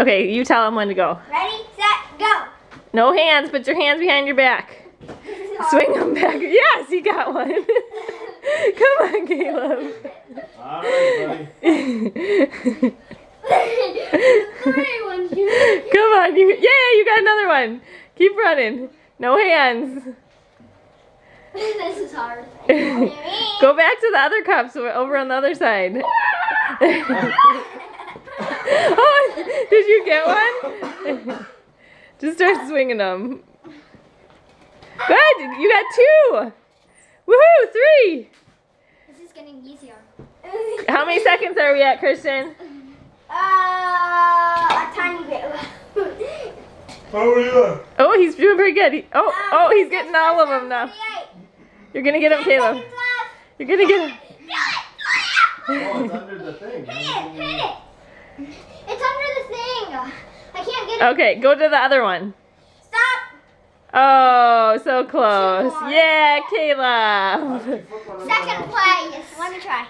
Okay, you tell him when to go. Ready, set, go. No hands, put your hands behind your back. Swing them back. Yes, he got one. Come on, Caleb. All right, buddy. Come on, you got another one. Keep running. No hands. This is hard. Go back to the other cups over on the other side. Oh, did you get one? Just start swinging them. Good, you got 2. Woohoo, 3. This is getting easier. How many seconds are we at, Christian? A tiny bit. How are you? Oh, he's doing pretty good. Oh, he's getting all of them now. You're gonna get him, Caleb. You're gonna get him. Oh, it's under the thing. Hit it. It's under the thing. I can't get it. Okay, go to the other one. Stop. Oh, so close. Yeah, Caleb. Second place. Let me try.